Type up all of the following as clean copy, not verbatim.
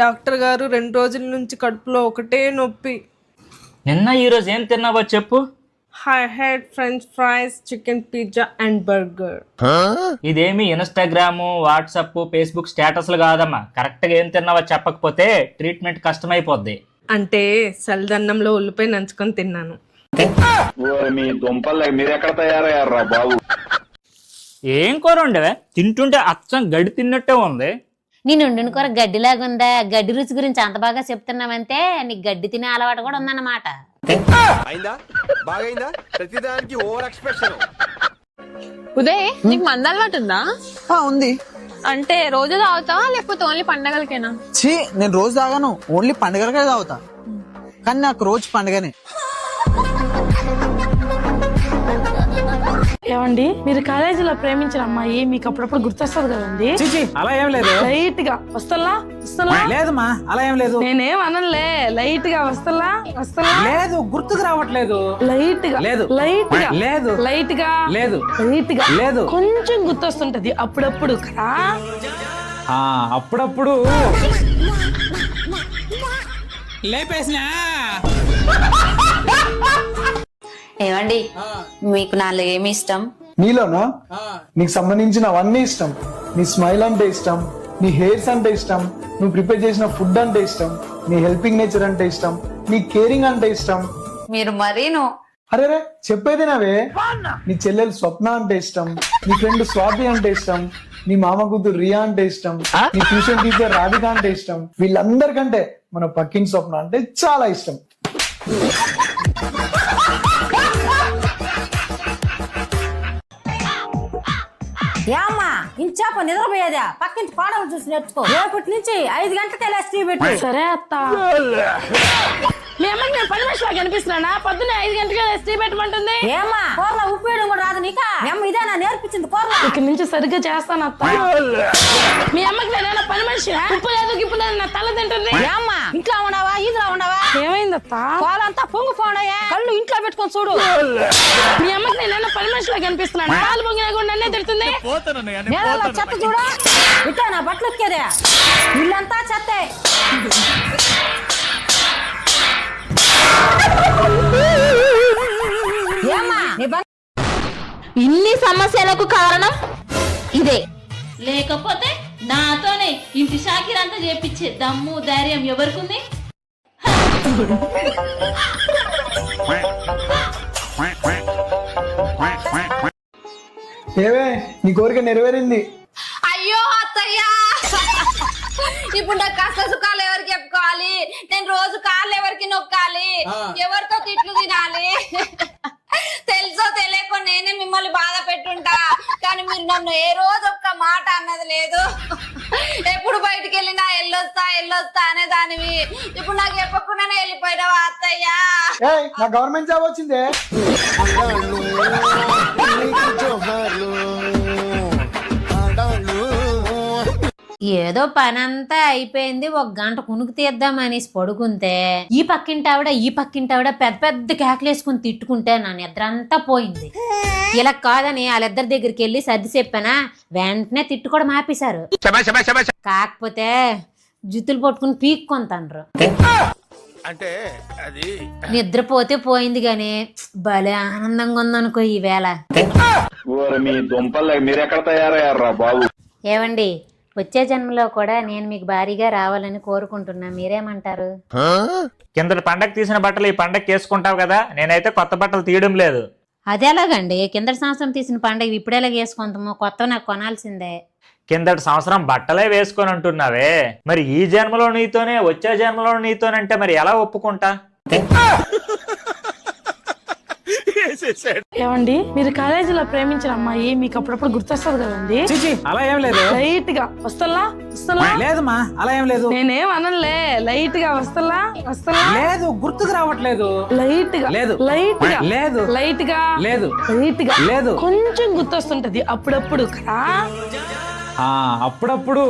Doctor గారు 2 రోజుల నుంచి కడుపులో ఒకటే నొప్పి. నిన్న ఈరోజు ఏం తిన్నావో చెప్పు. I had French fries, chicken pizza and burger. ఇదేమి ఇన్స్టాగ్రామ్, వాట్సాప్, ఫేస్బుక్ స్టేటస్లు కాదమ్మా. కరెక్ట్గా ఏం తిన్నావో చెప్పకపోతే ట్రీట్మెంట్ కష్టమైపోద్ది. అంటే సల్దన్నంలో ఉల్లిపాయ నంచుకొని తిన్నాను. ఏం కూర ఉండవే? తింటుంటే అచ్చం గడి తిన్నట్టే ఉంది. నేను వండిన కూర గడ్డిలాగుందా? గడ్డి రుచి గురించి అంత బాగా చెప్తున్నావంటే నీకు గడ్డి తినే అలవాటు కూడా ఉందన్నమాట. ఉదయ్, నీకు మంద అలవాటు ఉందా? ఉంది. అంటే రోజు తాగుతావా లేకపోతే ఓన్లీ పండగలకేనా? నేను రోజు తాగాను, ఓన్లీ పండుగలకే తాగుతా. కానీ నాకు రోజు పండుగనే. ఏమండి, మీరు కాలేజీలో ప్రేమించిన అమ్మాయి మీకు అప్పుడప్పుడు గుర్తొస్తుంది కదండి? అలా ఏం లేదు. లైట్ గా వస్తలా లేదమ్మా, అలా ఏం లేదు. నేనేం అనలే, లైట్ గా వస్తలా లేదు, గుర్తుకు రావట్లేదు. లైట్ గా లేదు, లైట్ గా లేదు, లైట్ గా లేదు, లైట్ గా లేదు, కొంచెం గుర్తొస్తుంటది అప్పుడప్పుడు కదా. అప్పుడప్పుడు లేపేసినా. ఏమండి, మీకు నాలో ఏమి ఇష్టం? నీలోనా? నీకు సంబంధించినవన్నీ ఇష్టం. నీ స్మైల్ అంటే ఇష్టం, నీ హెయిర్స్ అంటే ఇష్టం, నువ్వు ప్రిపేర్ చేసిన ఫుడ్ అంటే ఇష్టం, నీ హెల్పింగ్ నేచర్ అంటే ఇష్టం, నీ కేరింగ్ అంటే ఇష్టం. మీరు మరీను. అరే చెప్పేది నవే. నీ చెల్లెలు స్వప్న అంటే ఇష్టం, నీ ఫ్రెండ్ స్వాతి అంటే ఇష్టం, నీ మామ కూతురు రియా అంటే ఇష్టం, నీ ట్యూషన్ టీచర్ రాధిక అంటే ఇష్టం. వీళ్ళందరికంటే మన పక్కింటి స్వప్న అంటే చాలా ఇష్టం. ఏమ్మా, ఇంచాప నిద్రపోయేదా? పక్కింటి పాడలు చూసి నేర్చుకో. రేపటి నుంచి 5 గంటలకే లేచి పెట్టు. సరే అత్త. మీ అమ్మకి నేను పని మనిషిలా కనిపిస్తున్నానా? పొద్దున్నే 5 గంటలకే టీ పెట్టమంటుంది. ఏమ్మా, కూరలో ఉప్పు వేయడం కూడా రాదు నీకా? అమ్మ ఇదేనా నేర్పించింది కూరలో? ఇక్కడి నుంచి సరిగ్గా చేస్తాను అత్త. మీ అమ్మకి నేనేనా పని మనిషి? ఉప్పు లేదు గిప్పు లేదు, నా తల తింటుంది. ఏమ్మా, ఇంట్లో ఉండవా ఈదులో ఉండవా? ఏమైంది అత్త? పాలంతా పొంగిపోనాయా? కళ్ళు ఇంట్లో పెట్టుకొని చూడు. మీ అమ్మకి నేనేనా పని మనిషిలా కనిపిస్తున్నాను? పాలు పొంగినా కూడా నన్నే తిడుతుంది. నేలలో చెత్త చూడా? ఇట్లా నా బట్టలు ఎక్కేదే, ఇల్లంతా చెత్తే. ఇన్ని సమస్యలకు కారణం ఇదే. లేకపోతే నాతోనే ఇంటి షాకిరంతా చేపించే దమ్ము ధైర్యం ఎవరికుంది? ఏవే, నీ కోరిక నెరవేరింది. అయ్యో అత్తయ్య, ఇప్పుడు నా కష్ట సుఖాలు ఎవరికి చెప్పుకోవాలి? నేను రోజు కాళ్ళు ఎవరికి నొక్కాలి? ఎవరితో తిట్లు తినాలి? తెలుసో తెలియకో నేనే మిమ్మల్ని బాధ పెట్టుంటా, కానీ మీరు నన్ను ఏ రోజు ఒక్క మాట అన్నది లేదు. ఎప్పుడు బయటికి వెళ్ళినా ఎల్లొస్తా అనే దానివి. ఇప్పుడు నాకు చెప్పకుండానే వెళ్ళిపోయినావా అత్తయ్య? నా గవర్నమెంట్ జాబ్ వచ్చిందే. ఏదో పనంతా అయిపోయింది, 1 గంట కునుకు తీద్దామని పడుకుంటే ఈ పక్కింటావిడ పెద్ద పెద్ద కేకలేసుకుని తిట్టుకుంటే నా నిద్ర అంతా పోయింది. ఇలా కాదని వాళ్ళిద్దరి దగ్గరికి వెళ్ళి సర్ది చెప్పానా, వెంటనే తిట్టు కూడా మాపేశారు. కాకపోతే జుత్తులు పట్టుకుని పీక్కొంతాండ్రు. నిద్రపోతే పోయింది గాని భలే ఆనందంగా ఉందనుకో ఈవేళ. ఏవండి, వచ్చే జన్మలో కూడా నేను మీకు భారీగా రావాలని కోరుకుంటున్నా. మీరేమంటారు? కిందటి పండగ తీసిన బట్టలు ఈ పండగ వేసుకుంటావు కదా, నేనైతే కొత్త బట్టలు తీయడం లేదు. అదేలాగండి, కిందటి సంవత్సరం తీసిన పండగ ఇప్పుడేలా వేసుకుంటామో? కొత్త నాకు కొనాల్సిందే. కిందటి సంవత్సరం బట్టలే వేసుకొని అంటున్నావే, మరి ఈ జన్మలో నీతోనే వచ్చే జన్మలో నీతోనంటే మరి ఎలా ఒప్పుకుంటా? ఏమండి, మీరు కాలేజీలో ప్రేమించిన అమ్మాయి మీకు అప్పుడప్పుడు గుర్తొస్తుంది కదండి? అలా ఏం లేదు. లైట్ గా వస్తలా లేదమ్మా, అలా ఏం లేదు. నేనేం అనలే, లైట్ గా వస్తలా లేదు, గుర్తుకు రావట్లేదు. లైట్ గా లేదు, లైట్ గా లేదు, లైట్ గా లేదు, లైట్ గా లేదు, కొంచెం గుర్తొస్తుంటది అప్పుడప్పుడు కదా. అప్పుడప్పుడు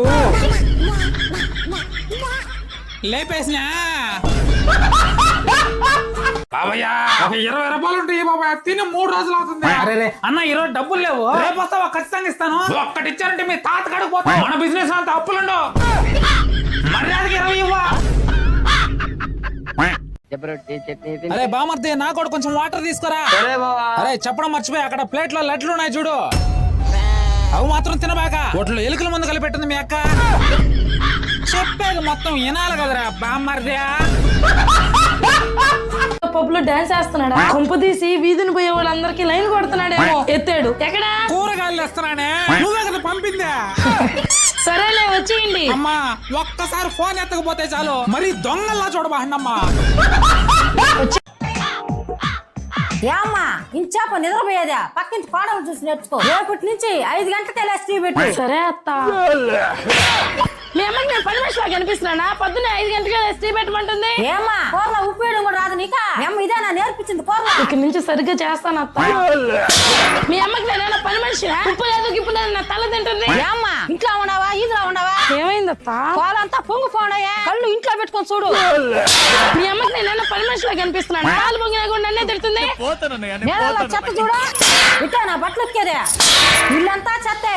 లేపేసినా. బాబయ్య, 20 రూపాయలు ఉంటాయి బాబాయ్, తిని 3 రోజులు అవుతుంది. అరే అన్న, ఈరోజు డబ్బులు లేవు, రేపు వస్తావా? ఖచ్చితంగా ఇస్తాను. ఒక్కటి ఇచ్చారంటే మీ తాత కడుగు పోతా. మన బిజినెస్ అంతా అప్పులుండవు. మర్యాదకి 20 ఇవ్వా. అరే బామర్ది నా కూడా కొంచెం వాటర్ తీసుకురా. అరే చెప్పడం మర్చిపోయి అక్కడ ప్లేట్ లో లడ్లు ఉన్నాయి చూడు, అవి మాత్రం తినబాక. వాటిలో ఎలుకల ముందు కలిపెట్టింది మీ అక్క. చెప్పేది మొత్తం వినాలి కదరా బామర్ది. పప్పులో డాన్స్ వేస్తున్నాడా? కొంప తీసి వీధిని పోయే వాళ్ళందరికి లైన్ కొడుతున్నాడేమో. ఎత్తాడు ఎక్కడ? కూరగాయలు తెస్తున్నానే, నువ్వే కదా పంపిందా. సరేలే వచ్చేయండి. అమ్మా ఒక్కసారి ఫోన్ ఎత్తకపోతే చాలు మరి దొంగల్లా చూడబాండమ్మా. ఏమ్మా ఇంచాప నిద్రపోయేదా? పక్కింటి కోడలు చూసి నేర్చుకో. రేపటి నుంచి 5 గంటలకే లేచి టీ పెట్టు. సరే అత్త. మీ అమ్మకి నేను 10 నిమిషాలు కనిపిస్తున్నానా? పొద్దున్నే 5 గంటలకే లేచి టీ పెట్టమంటుంది. ఏమ్మా కూరలో ఉప్పు వేయడం కూడా రాదు నీకా? ఏమ్మ ఇదేనా నేర్పించింది కూరలో? ఇక్కడి నుంచి సరిగ్గా చేస్తాను అత్త. మీ అమ్మకి నేనైనా పని మనిషి? ఉప్పు లేదు గిప్పు లేదు నా తల తింటుంది. ఏమ్మా ఇంట్లో ఉండవా ఈదులో ఉండవా? ఏమైంది అత్త? కోలంతా పొంగిపోనాయా? కళ్ళు ఇంట్లో పెట్టుకొని చూడు. మీ అమ్మకి నేనైనా పని మనిషిలా కనిపిస్తున్నాను? పాలు పొంగినా కూడా నన్నే తిడుతుంది. నేలలో చెత్త చూడు. ఇట్లా నా బట్టలు ఉతికేదే, ఇల్లంతా చెత్తే.